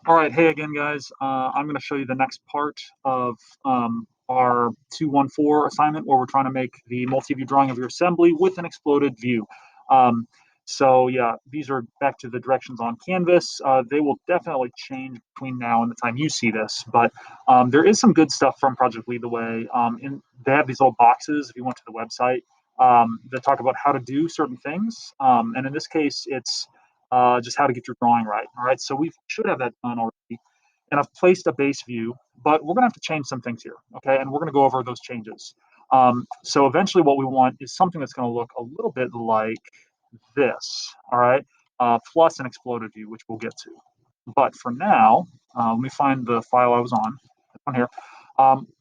All right, hey again, guys. I'm going to show you the next part of our 214 assignment where we're trying to make the multi-view drawing of your assembly with an exploded view. So yeah, these are back to the directions on Canvas. They will definitely change between now and the time you see this, but there is some good stuff from Project Lead the Way. They have these little boxes if you went to the website that talk about how to do certain things. And in this case, it's just how to get your drawing right. All right, so we should have that done already. And I've placed a base view, but we're gonna have to change some things here, okay? And we're gonna go over those changes. So eventually what we want is something that's gonna look a little bit like this, all right? Plus an exploded view, which we'll get to. But for now, let me find the file I was on, this one here.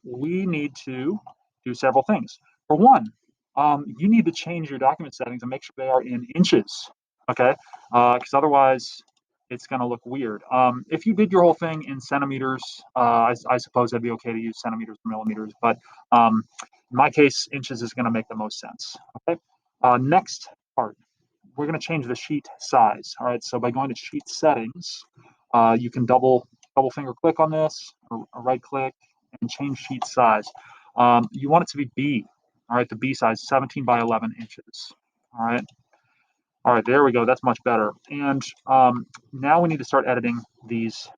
We need to do several things. For one, you need to change your document settings and make sure they are in inches, okay? Because otherwise it's going to look weird. If you did your whole thing in centimeters, I suppose it'd be okay to use centimeters or millimeters, but in my case, inches is going to make the most sense, okay? Next part, we're going to change the sheet size, all right? So by going to sheet settings, you can double finger click on this or right click and change sheet size. You want it to be B, all right? The B size, 17 by 11 inches, all right? All right, there we go. That's much better. And now we need to start editing this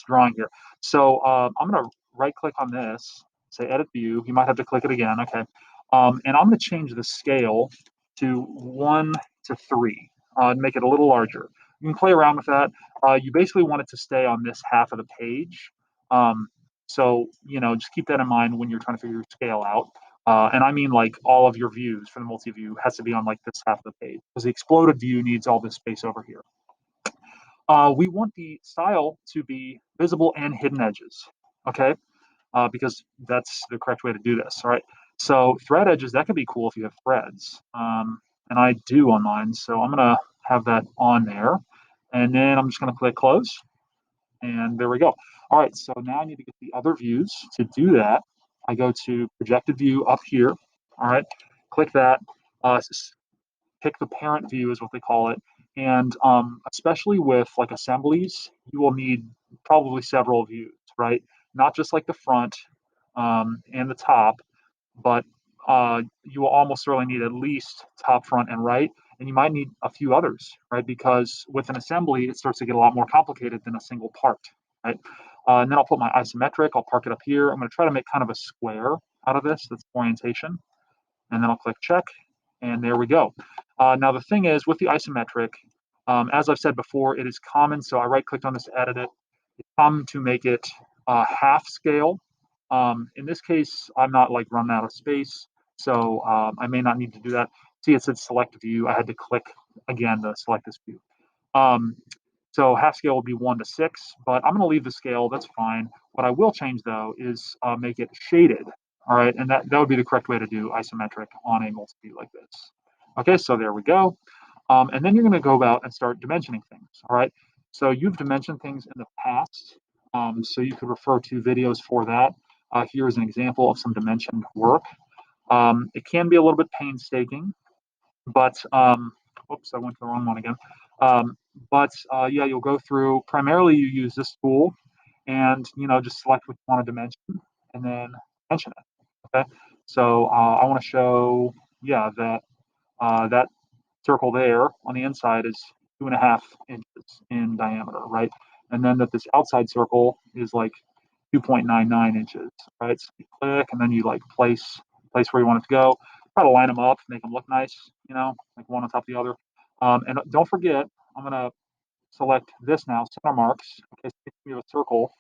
drawing here. So I'm going to right click on this, say edit view. You might have to click it again. Okay. And I'm going to change the scale to 1 to 3 and make it a little larger. You can play around with that. You basically want it to stay on this half of the page. So, just keep that in mind when you're trying to figure your scale out. And I mean like all of your views for the multi-view has to be on like this half of the page because the exploded view needs all this space over here. We want the style to be visible and hidden edges, okay? Because that's the correct way to do this, all right? So thread edges, that could be cool if you have threads. And I do on mine, so I'm gonna have that on there. And then I'm just gonna click close. And there we go. All right, so now I need to get the other views. To do that, I go to projected view up here. All right, click that. Pick the parent view is what they call it. And especially with like assemblies, you will need probably several views, right? Not just like the front and the top, but you will almost certainly need at least top, front, and right. And you might need a few others, right? Because with an assembly, it starts to get a lot more complicated than a single part, right? And then I'll put my isometric, I'll park it up here. I'm gonna try to make kind of a square out of this, that's orientation. And then I'll click check, and there we go. Now the thing is, with the isometric, as I've said before, it is common, so I right-clicked on this to edit it. It's common to make it half scale. In this case, I'm not like running out of space, so I may not need to do that. See, it said select view. I had to click again to select this view. So half scale will be 1 to 6, but I'm going to leave the scale. That's fine. What I will change, though, is make it shaded. All right, and that would be the correct way to do isometric on a multi-view like this. Okay, so there we go. And then you're going to go about and start dimensioning things. All right, so you've dimensioned things in the past, so you could refer to videos for that. Here is an example of some dimensioned work. It can be a little bit painstaking, but oops, I went to the wrong one again. Yeah, you'll go through. Primarily, you use this tool, and just select what you want to dimension, and then dimension it. Okay, so I want to show, yeah, that circle there on the inside is 2.5 inches in diameter, right? And then that this outside circle is like 2.99 inches, right? So you click, and then you like place where you want it to go. Try to line them up, make them look nice, like one on top of the other. And don't forget, I'm gonna select this now, center marks. Okay, so if you have a circle,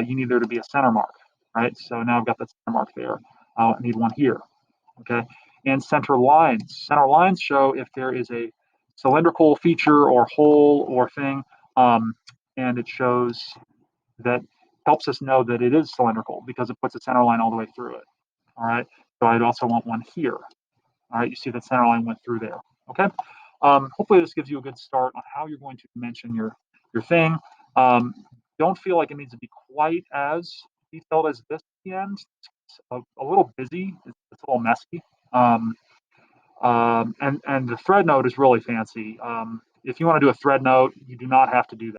you need there to be a center mark, right? So now I've got that center mark there. I need one here, okay? And center lines. Center lines show if there is a cylindrical feature or hole or thing, and it shows that helps us know that it is cylindrical because it puts a center line all the way through it. All right. So I'd also want one here. All right. You see the center line went through there. Okay. Hopefully this gives you a good start on how you're going to dimension your thing. Don't feel like it needs to be quite as detailed as this at the end. It's a little busy. It's a little messy. And the thread node is really fancy. If you want to do a thread node, you do not have to do that.